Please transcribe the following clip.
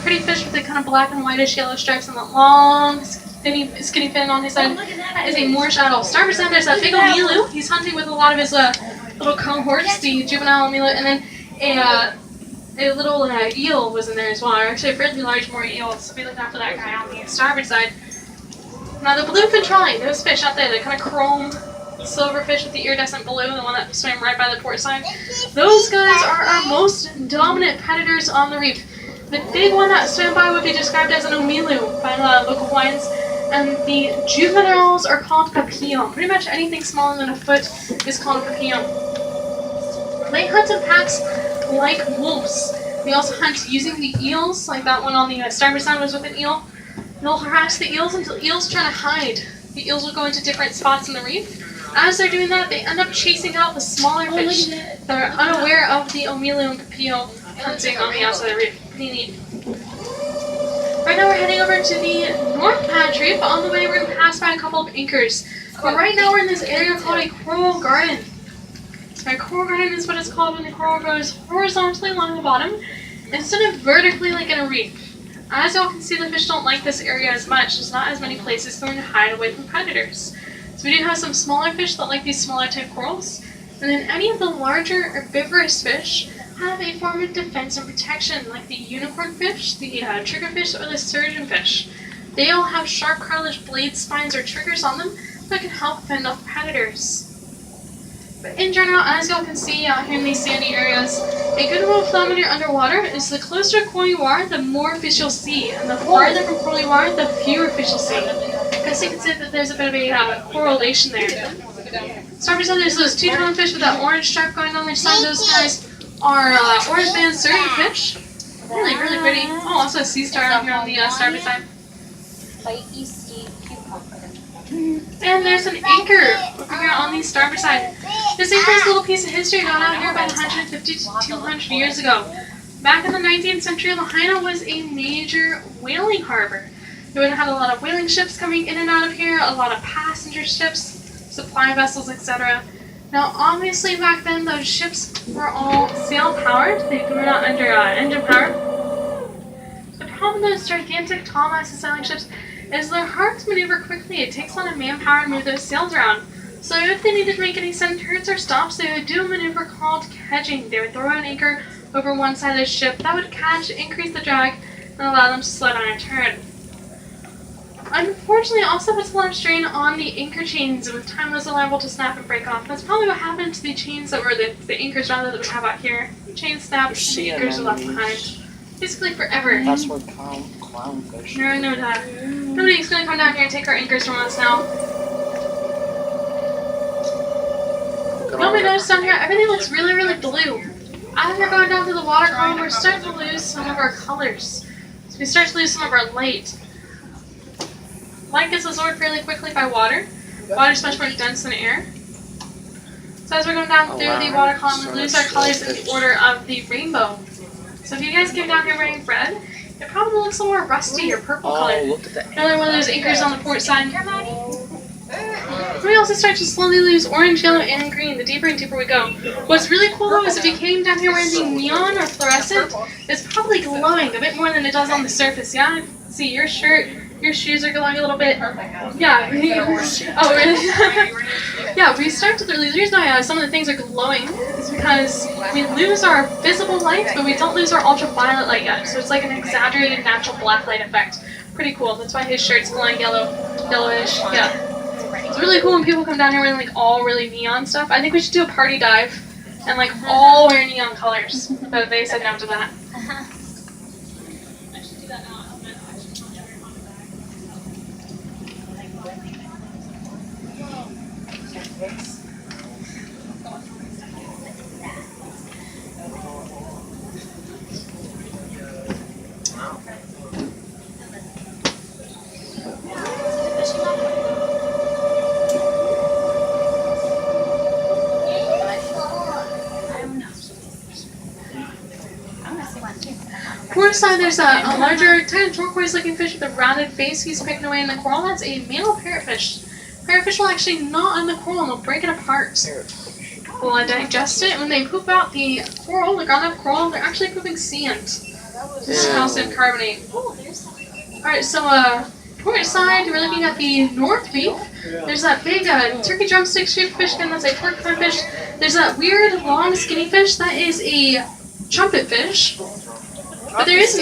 pretty fish with the kind of black and whitish yellow stripes and the long, skinny fin on his side. That is a Moorish adult. Starboard side, there's a big old Milu. He's hunting with a lot of his little cohorts, the juvenile Milu, and then a little eel was in there as well. Actually, a fairly large Moorish eel, so we looked after that guy on the starboard side. Now, the bluefin trolley, those fish out there, the kind of chrome silverfish with the iridescent blue, the one that swam right by the port side, those guys are our most dominant predators on the reef. The big one that swam by would be described as an omilu by the local Hawaiians, and the juveniles are called papillon. Pretty much anything smaller than a foot is called a papillon. They hunt in packs like wolves. They also hunt using the eels, like that one on the starboard side was with an eel. They'll harass the eels until eels try to hide. The eels will go into different spots in the reef. As they're doing that, they end up chasing out the smaller fish that are unaware of the omilu and papillon hunting on the outside of the reef. Pretty neat. Right now we're heading over to the North Patch Reef. On the way we're going to pass by a couple of anchors. But right now we're in this area called a coral garden. So a coral garden is what it's called when the coral grows horizontally along the bottom instead of vertically like in a reef. As y'all can see, the fish don't like this area as much. There's not as many places for them to hide away from predators. So we do have some smaller fish that like these smaller type corals. And then any of the larger herbivorous fish have a form of defense and protection, like the unicorn fish, the triggerfish, or the surgeonfish. They all have sharp cartilage blade spines or triggers on them that can help fend off predators. But in general, as y'all can see out here in these sandy areas, a good rule of thumb when you're underwater is the closer to coral you are, the more fish you'll see, and the farther from coral you are, the fewer fish you'll see. Because you can see that there's a bit of a correlation there. Starboard side, there's those two-tone fish with that orange stripe going on their side. Those guys are orange band surgeonfish. Really, really pretty. Oh, also a sea star out here on the starboard side. And there's an anchor over here on the starboard side. This anchor is a little piece of history got out here about 150 to 200 years ago. Back in the 19th century, Lahaina was a major whaling harbor. You would have had a lot of whaling ships coming in and out of here, a lot of passenger ships, supply vessels, etc. Now, obviously, back then, those ships were all sail-powered. They were not under engine power. The problem with those gigantic, tall-masted sailing ships is they're hard to maneuver quickly. It takes a lot of manpower to move those sails around. So if they needed to make any sudden turns or stops, they would do a maneuver called kedging. They would throw an anchor over one side of the ship. That would catch, increase the drag, and allow them to slide on a turn. Unfortunately, it also puts a lot of strain on the anchor chains, and with time those are liable to snap and break off. That's probably what happened to the chains that were the anchors rather that we have out here. The chains snapped and the anchors are left behind. Basically forever. That's where clownfish. No doubt. Nobody's gonna come down here and take our anchors from us now. You know what I noticed down here? Everything looks really, really blue. As we're going down to the water column, we're starting to lose some of our colors. So we start to lose some of our light. Light gets absorbed fairly quickly by water. Water is much more dense than air. So as we're going down through the water column, we lose our colors in the order of the rainbow. So if you guys came down here wearing red, it probably looks a little more rusty or purple colored. Another one of those anchors on the port side. We also start to slowly lose orange, yellow, and green the deeper and deeper we go. What's really cool though is if you came down here wearing neon or fluorescent, it's probably glowing a bit more than it does on the surface. Yeah, see your shirt, your shoes are glowing a little bit. Yeah. Oh really? Yeah, we start to lose. The reason why some of the things are glowing is because we lose our visible light, but we don't lose our ultraviolet light yet. So it's like an exaggerated natural black light effect. Pretty cool. That's why his shirt's glowing yellowish. Yeah. It's really cool when people come down here wearing like all really neon stuff. I think we should do a party dive and like all wear neon colors. But they said no to that. I should do that now. Port side, there's a larger, kind of turquoise-looking fish with a rounded face. He's picking away in the coral. That's a male parrotfish. Parrotfish will actually gnaw on the coral and they'll break it apart. We'll digest it. When they poop out the coral, the ground-up coral, they're actually pooping sand. This is calcium carbonate. Alright, so port side, we're looking at the North Peak. There's that big turkey drumstick shaped fish again, that's a pork clam fish. There's that weird long skinny fish, that is a trumpet fish. But there is